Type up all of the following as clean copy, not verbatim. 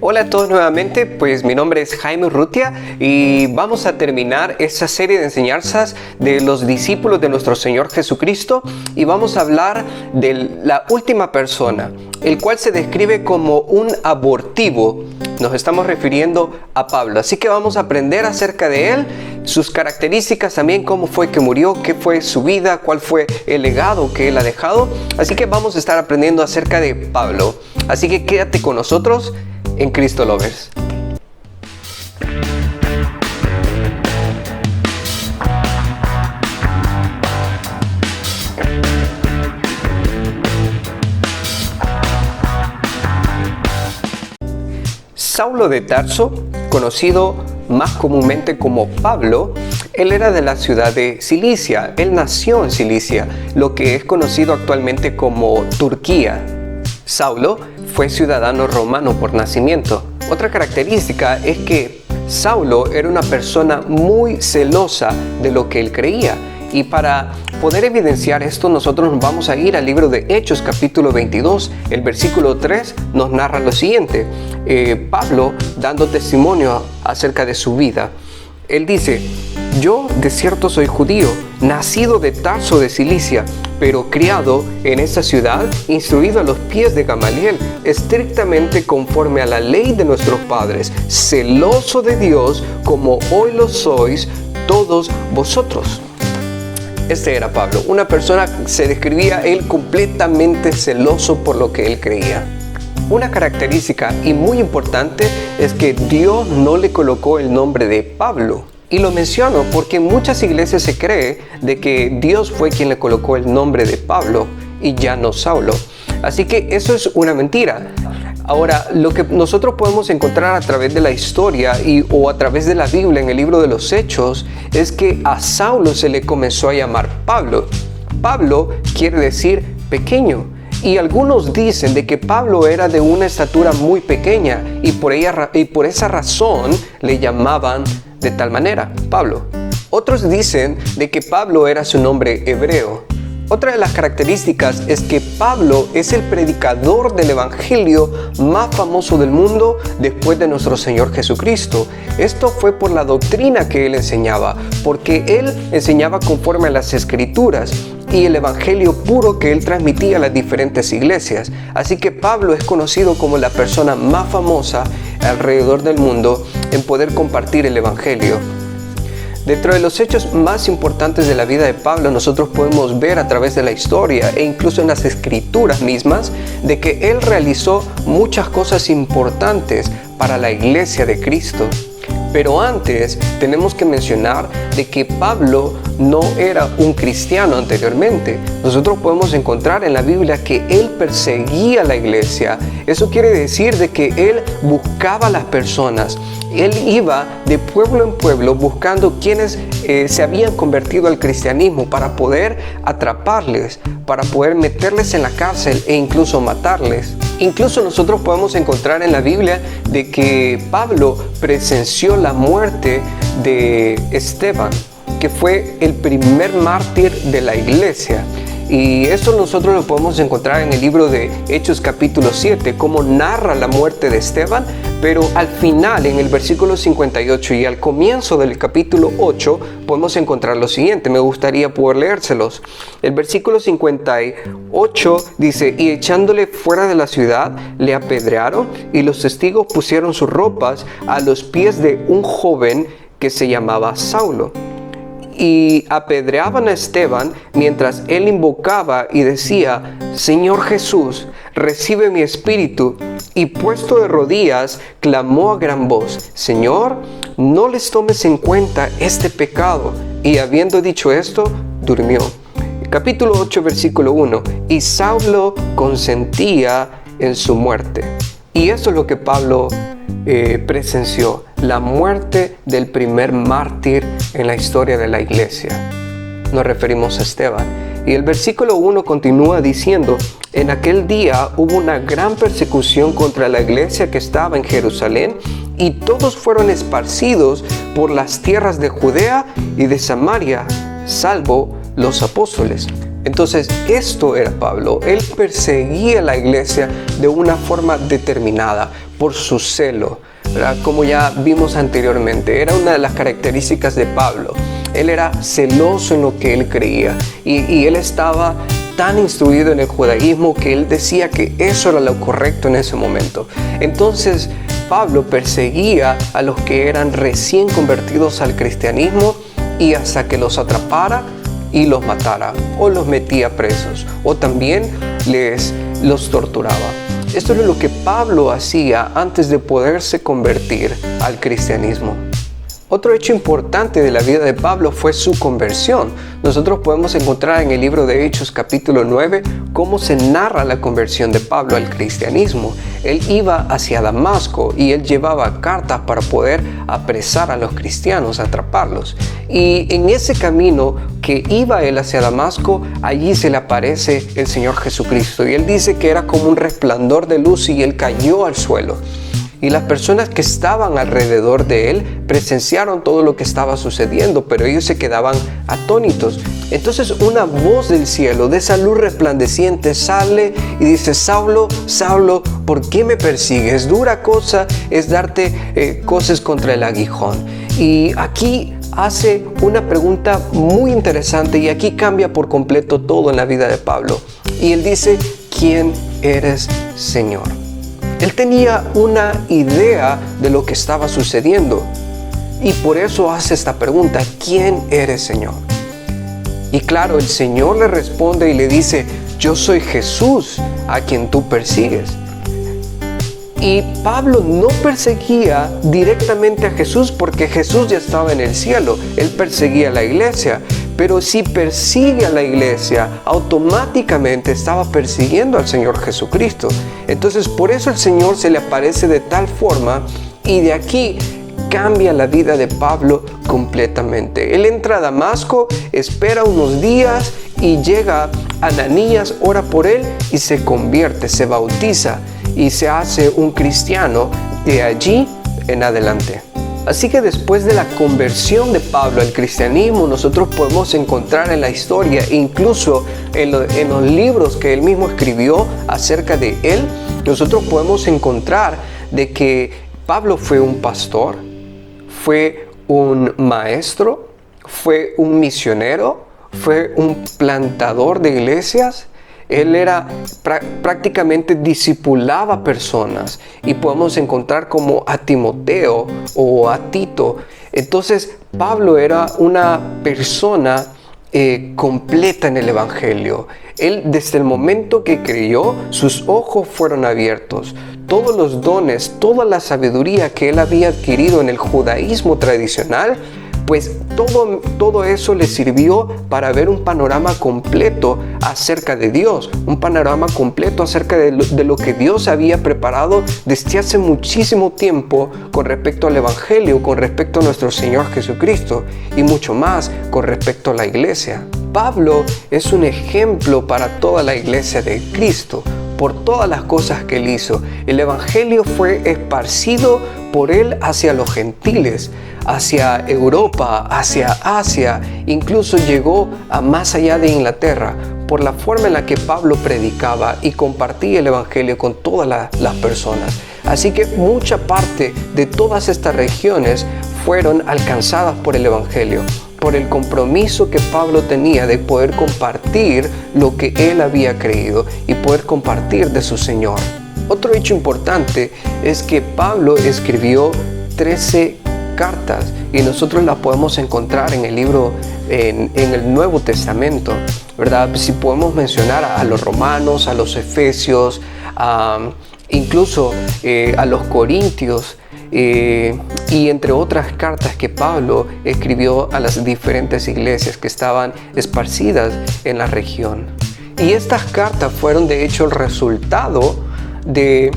Hola a todos nuevamente, pues mi nombre es Jaime Urrutia y vamos a terminar esta serie de enseñanzas de los discípulos de nuestro Señor Jesucristo y vamos a hablar de la última persona, el cual se describe como un abortivo. Nos estamos refiriendo a Pablo, así que vamos a aprender acerca de él, sus características también, cómo fue que murió, qué fue su vida, cuál fue el legado que él ha dejado. Así que vamos a estar aprendiendo acerca de Pablo. Así que quédate con nosotros en Cristo Lovers. Saulo de Tarso, conocido más comúnmente como Pablo, él era de la ciudad de Cilicia. Él nació en Cilicia, lo que es conocido actualmente como Turquía. Saulo fue ciudadano romano por nacimiento. Otra característica es que Saulo era una persona muy celosa de lo que él creía. Y para poder evidenciar esto, nosotros nos vamos a ir al libro de Hechos, capítulo 22. El versículo 3 nos narra lo siguiente. Pablo, dando testimonio acerca de su vida, él dice: yo de cierto soy judío, nacido de Tarso de Cilicia, pero criado en esta ciudad, instruido a los pies de Gamaliel, estrictamente conforme a la ley de nuestros padres, celoso de Dios como hoy lo sois todos vosotros. Este era Pablo, una persona, se describía él completamente celoso por lo que él creía. Una característica y muy importante es que Dios no le colocó el nombre de Pablo. Y lo menciono porque en muchas iglesias se cree de que Dios fue quien le colocó el nombre de Pablo y ya no Saulo. Así que eso es una mentira. Ahora, lo que nosotros podemos encontrar a través de la historia o a través de la Biblia en el libro de los Hechos es que a Saulo se le comenzó a llamar Pablo. Pablo quiere decir pequeño. Y algunos dicen de que Pablo era de una estatura muy pequeña y por esa razón le llamaban de tal manera, Pablo. Otros dicen de que Pablo era su nombre hebreo. Otra de las características es que Pablo es el predicador del evangelio más famoso del mundo después de nuestro Señor Jesucristo. Esto fue por la doctrina que él enseñaba, porque él enseñaba conforme a las escrituras y el evangelio puro que él transmitía a las diferentes iglesias. Así que Pablo es conocido como la persona más famosa alrededor del mundo en poder compartir el evangelio. Dentro de los hechos más importantes de la vida de Pablo, nosotros podemos ver a través de la historia e incluso en las escrituras mismas de que él realizó muchas cosas importantes para la iglesia de Cristo. Pero antes tenemos que mencionar de que Pablo no era un cristiano anteriormente. Nosotros podemos encontrar en la Biblia que él perseguía la iglesia. Eso quiere decir de que él buscaba a las personas. Él iba de pueblo en pueblo buscando quienes se habían convertido al cristianismo para poder atraparles, para poder meterles en la cárcel e incluso matarles. Incluso nosotros podemos encontrar en la Biblia de que Pablo presenció la muerte de Esteban, que fue el primer mártir de la iglesia. Y esto nosotros lo podemos encontrar en el libro de Hechos capítulo 7, cómo narra la muerte de Esteban, pero al final, en el versículo 58 y al comienzo del capítulo 8, podemos encontrar lo siguiente. Me gustaría poder leérselos. El versículo 58 dice: y echándole fuera de la ciudad, le apedrearon, y los testigos pusieron sus ropas a los pies de un joven que se llamaba Saulo. Y apedreaban a Esteban mientras él invocaba y decía: Señor Jesús, recibe mi espíritu. Y puesto de rodillas, clamó a gran voz: Señor, no les tomes en cuenta este pecado. Y habiendo dicho esto, durmió. Capítulo 8, versículo 1. Y Saulo consentía en su muerte. Y eso es lo que Pablo presenció, la muerte del primer mártir en la historia de la iglesia. Nos referimos a Esteban. Y el versículo 1 continúa diciendo: en aquel día hubo una gran persecución contra la iglesia que estaba en Jerusalén, y todos fueron esparcidos por las tierras de Judea y de Samaria, salvo los apóstoles. Entonces, esto era Pablo. Él perseguía la iglesia de una forma determinada. por su celo, ¿verdad? Como ya vimos anteriormente, era una de las características de Pablo. Él era celoso en lo que él creía y él estaba tan instruido en el judaísmo que él decía que eso era lo correcto en ese momento. Entonces Pablo perseguía a los que eran recién convertidos al cristianismo y hasta que los atrapara y los matara, o los metía presos, o también los torturaba. Esto es lo que Pablo hacía antes de poderse convertir al cristianismo. Otro hecho importante de la vida de Pablo fue su conversión. Nosotros podemos encontrar en el libro de Hechos capítulo 9 cómo se narra la conversión de Pablo al cristianismo. Él iba hacia Damasco y él llevaba cartas para poder apresar a los cristianos, atraparlos. Y en ese camino que iba él hacia Damasco, allí se le aparece el Señor Jesucristo. Y él dice que era como un resplandor de luz y él cayó al suelo. Y las personas que estaban alrededor de él presenciaron todo lo que estaba sucediendo, pero ellos se quedaban atónitos. Entonces una voz del cielo, de esa luz resplandeciente, sale y dice: Saulo, Saulo, ¿por qué me persigues? Dura cosa es darte cosas contra el aguijón. Y aquí hace una pregunta muy interesante y aquí cambia por completo todo en la vida de Pablo. Y él dice: ¿quién eres, Señor? Él tenía una idea de lo que estaba sucediendo y por eso hace esta pregunta: ¿quién eres, Señor? Y claro, el Señor le responde y le dice: yo soy Jesús a quien tú persigues. Y Pablo no perseguía directamente a Jesús porque Jesús ya estaba en el cielo. Él perseguía a la iglesia. Pero si persigue a la iglesia, automáticamente estaba persiguiendo al Señor Jesucristo. Entonces por eso el Señor se le aparece de tal forma y de aquí cambia la vida de Pablo completamente. Él entra a Damasco, espera unos días y llega Ananías, ora por él y se convierte, se bautiza y se hace un cristiano de allí en adelante. Así que después de la conversión de Pablo al cristianismo, nosotros podemos encontrar en la historia, incluso en los libros que él mismo escribió acerca de él, nosotros podemos encontrar de que Pablo fue un pastor, fue un maestro, fue un misionero, fue un plantador de iglesias. Él era prácticamente discipulaba personas y podemos encontrar como a Timoteo o a Tito. Entonces Pablo era una persona completa en el evangelio. Él, desde el momento que creyó, sus ojos fueron abiertos. Todos los dones, toda la sabiduría que él había adquirido en el judaísmo tradicional, pues todo eso le sirvió para ver un panorama completo acerca de Dios, un panorama completo acerca de lo que Dios había preparado desde hace muchísimo tiempo con respecto al Evangelio, con respecto a nuestro Señor Jesucristo y mucho más con respecto a la iglesia. Pablo es un ejemplo para toda la iglesia de Cristo por todas las cosas que él hizo. El Evangelio fue esparcido por él hacia los gentiles, hacia Europa, hacia Asia, incluso llegó a más allá de Inglaterra, por la forma en la que Pablo predicaba y compartía el Evangelio con todas las personas. Así que mucha parte de todas estas regiones fueron alcanzadas por el Evangelio, por el compromiso que Pablo tenía de poder compartir lo que él había creído y poder compartir de su Señor. Otro hecho importante es que Pablo escribió 13 cartas y nosotros las podemos encontrar en el libro, en el Nuevo Testamento, ¿verdad? Si podemos mencionar a los romanos, a los efesios, incluso a los corintios, y entre otras cartas que Pablo escribió a las diferentes iglesias que estaban esparcidas en la región. Y estas cartas fueron de hecho el resultado de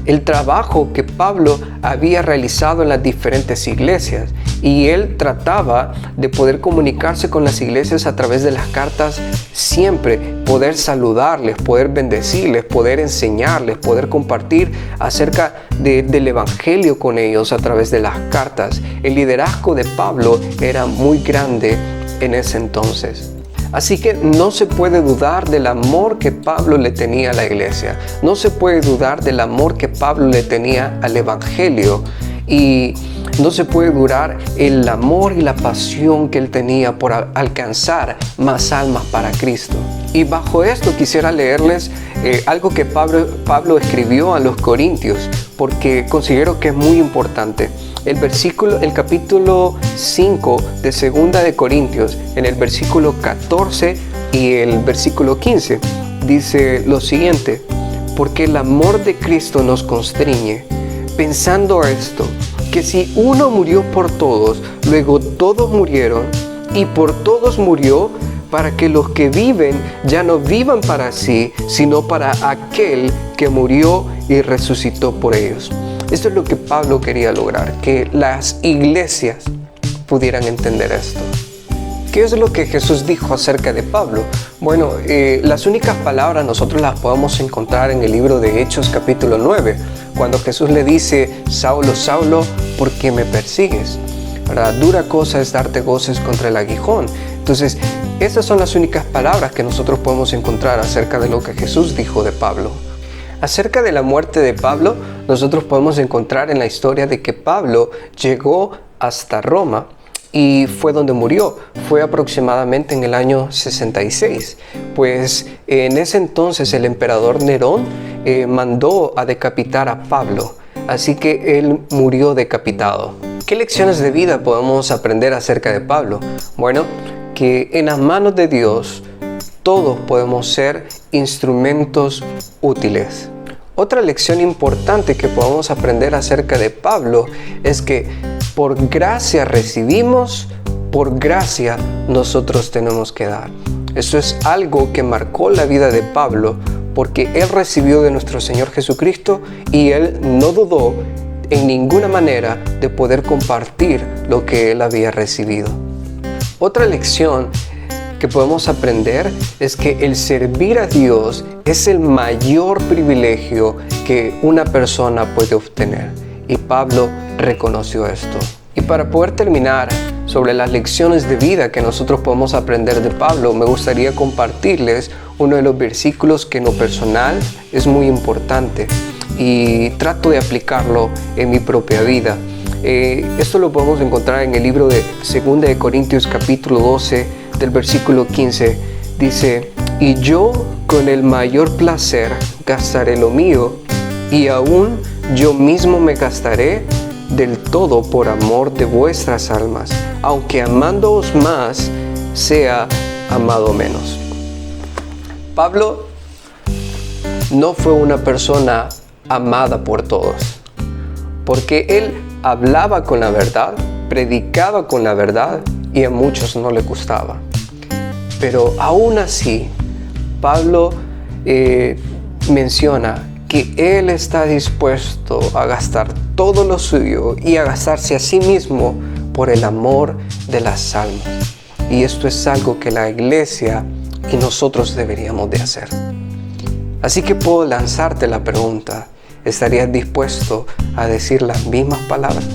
el trabajo que Pablo había realizado en las diferentes iglesias, y él trataba de poder comunicarse con las iglesias a través de las cartas, siempre poder saludarles, poder bendecirles, poder enseñarles, poder compartir acerca del evangelio con ellos a través de las cartas. El liderazgo de Pablo era muy grande en ese entonces. Así que no se puede dudar del amor que Pablo le tenía a la iglesia. No se puede dudar del amor que Pablo le tenía al evangelio. Y no se puede dudar el amor y la pasión que él tenía por alcanzar más almas para Cristo. Y bajo esto quisiera leerles algo que Pablo escribió a los Corintios, porque considero que es muy importante. El capítulo 5 de 2 de Corintios, en el versículo 14 y el versículo 15, dice lo siguiente: porque el amor de Cristo nos constriñe, pensando esto, que si uno murió por todos, luego todos murieron, y por todos murió, para que los que viven ya no vivan para sí, sino para aquel que murió y resucitó por ellos. Esto es lo que Pablo quería lograr, que las iglesias pudieran entender esto. ¿Qué es lo que Jesús dijo acerca de Pablo? Bueno, las únicas palabras nosotros las podemos encontrar en el libro de Hechos capítulo 9, cuando Jesús le dice: Saulo, Saulo, ¿por qué me persigues? ¿Verdad? Dura cosa es darte goces contra el aguijón. Entonces, esas son las únicas palabras que nosotros podemos encontrar acerca de lo que Jesús dijo de Pablo. Acerca de la muerte de Pablo, nosotros podemos encontrar en la historia de que Pablo llegó hasta Roma y fue donde murió. Fue aproximadamente en el año 66. Pues en ese entonces el emperador Nerón mandó a decapitar a Pablo. Así que él murió decapitado. ¿Qué lecciones de vida podemos aprender acerca de Pablo? Bueno, que en las manos de Dios todos podemos ser instrumentos útiles. Otra lección importante que podemos aprender acerca de Pablo es que por gracia recibimos, por gracia nosotros tenemos que dar. Eso es algo que marcó la vida de Pablo, porque él recibió de nuestro Señor Jesucristo y él no dudó en ninguna manera de poder compartir lo que él había recibido. Otra lección que podemos aprender es que el servir a Dios es el mayor privilegio que una persona puede obtener. Y Pablo reconoció esto. Y para poder terminar sobre las lecciones de vida que nosotros podemos aprender de Pablo, me gustaría compartirles uno de los versículos que en lo personal es muy importante y trato de aplicarlo en mi propia vida. Esto lo podemos encontrar en el libro de 2 de Corintios capítulo 12 del versículo 15. Dice: y yo con el mayor placer gastaré lo mío, y aún yo mismo me gastaré del todo por amor de vuestras almas, aunque amándoos más, sea amado menos. Pablo no fue una persona amada por todos, porque él hablaba con la verdad, predicaba con la verdad, y a muchos no le gustaba. Pero aún así, Pablo menciona que él está dispuesto a gastar todo lo suyo y a gastarse a sí mismo por el amor de las almas. Y esto es algo que la iglesia y nosotros deberíamos de hacer. Así que puedo lanzarte la pregunta: ¿estarías dispuesto a decir las mismas palabras?